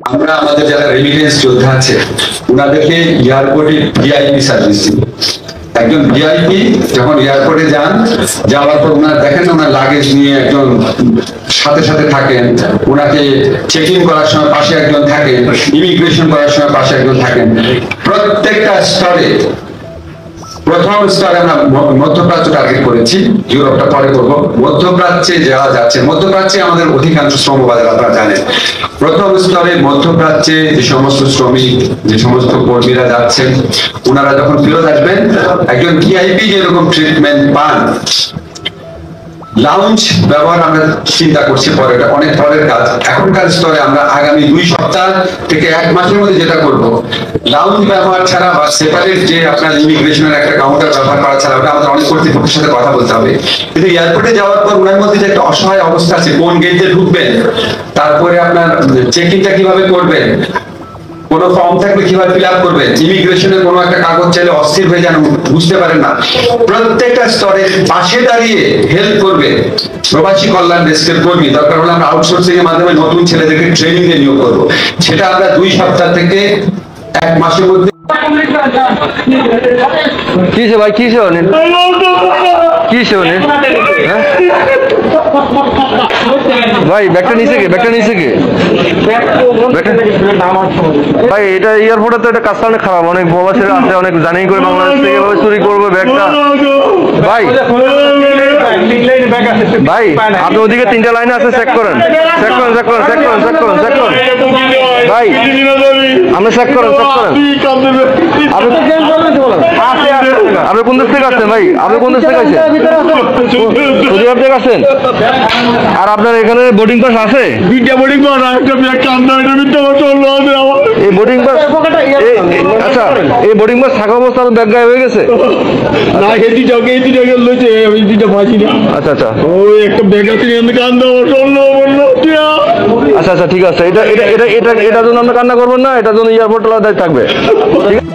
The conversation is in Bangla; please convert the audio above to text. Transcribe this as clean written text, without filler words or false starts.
আমরা আমাদের যারা রেমিটেন্স যোদ্ধা আছে ওনাদেরকে এয়ারপোর্টে ভিআইপি সার্ভিস দিব। একজন ভিআইপি যখন এয়ারপোর্টে যান, যাওয়ার পর ওনার দেখেন ওনার লাগেজ নিয়ে একজন সাথে সাথে থাকেন, ওনাকে চেক ইন করার সময় পাশে একজন থাকেন, ইমিগ্রেশন করার সময় পাশে একজন থাকেন। প্রত্যেকটা স্তরে, প্রথম স্তরে আমরা মধ্যপ্রাচ্য টার্গেট করেছি, ইউরোপটা পরে করবো। মধ্যপ্রাচ্যে যারা যাচ্ছে, মধ্যপ্রাচ্যে আমাদের অধিকাংশ শ্রম বাজার আপনারা জানেন। প্রথম স্তরে মধ্যপ্রাচ্যে যে সমস্ত শ্রমিক, যে সমস্ত কর্মীরা যাচ্ছেন, ওনারা যখন ফেরত আসবেন একজন ভিআইপি যেরকম ট্রিটমেন্ট পান, লাউঞ্জ ব্যবহার আমরা চিন্তা করছি পরে, এটা অনেক পরের কাজ। এখনকার স্তরে আমরা আগামী 2 সপ্তাহ থেকে 1 মাসের মধ্যে যেটা করব, লাউঞ্জ ব্যবহার ছাড়া বা সেপারেট যে আপনার ইমিগ্রেশনের একটা কাউন্টার ব্যবহার করা ছাড়া, ওটা আমাদের অনেক কর্তৃপক্ষের সাথে কথা বলতে হবে। কিন্তু এয়ারপোর্টে যাওয়ার পর ওনার মধ্যে যে একটা অসহায় অবস্থা আছে, কোন গেট দিয়ে ঢুকবেন, তারপরে আপনার চেক ইনটা কিভাবে করবেন, কোন ফর্ম থাকলে কিভাবে ফিল আপ করবেন, ইমিগ্রেশনের কোনো একটা কাগজ চাইলে অস্থির হয়ে যান, বুঝতে পারেন না, প্রত্যেকটা স্তরে পাশে দাঁড়িয়ে হেল্প করবে প্রবাসী কল্যাণ ডেস্কের কর্মী। দরকার হলে আমরা আউটসোর্সিং এর মাধ্যমে নতুন ছেলেদেরকে ট্রেনিং এ নিয়োগ করবো। সেটা আমরা 2 সপ্তাহ থেকে 1 মাসের মধ্যে। কিসে ভাই, কিসে অনেক কিসে অনেক ভাই, ব্যাগটা নিচে কে, ব্যাগটা নিচে কে ভাই? এটা এয়ারপোর্টে তো এটা কাজটা অনেক খারাপ, অনেক প্রবাসীরা আছে, অনেক জানি করে বাংলাদেশ থেকে এভাবে চুরি করবে ব্যাগটা। ভাই ভাই আপনি ওদিকে 3টা লাইন আছে, চেক করেন, চেক করেন, চেক করেন, চেক করেন, চেক করেন, চেক করেন ভাই, আপনি চেক করেন, চেক করেন। আপনি কোন দেশ থেকে আসছেন ভাই? আপনি কোন দেশ থেকে আসছেন? সৌদি আরব থেকে আসছেন? আর আপনার এখানে বোর্ডিং পাস আছে? বোর্ডিং পাস, এই বোর্ডিং পাস, আচ্ছা এই বোর্ডিং পাস থাকা অবস্থা ব্যাগ গায়ে হয়ে গেছে? না হেঁটি যাকে লইছে, আমি দুইটা পাইছি না। আচ্ছা আচ্ছা, ওই একটা ব্যাগ আছে কান্দা আচ্ছা আচ্ছা ঠিক আছে। এটা এটা এটা এটা এটার জন্য আমরা কান্না করবেন না, এটার জন্য এয়ারপোর্ট আলাদা থাকবে, ঠিক আছে?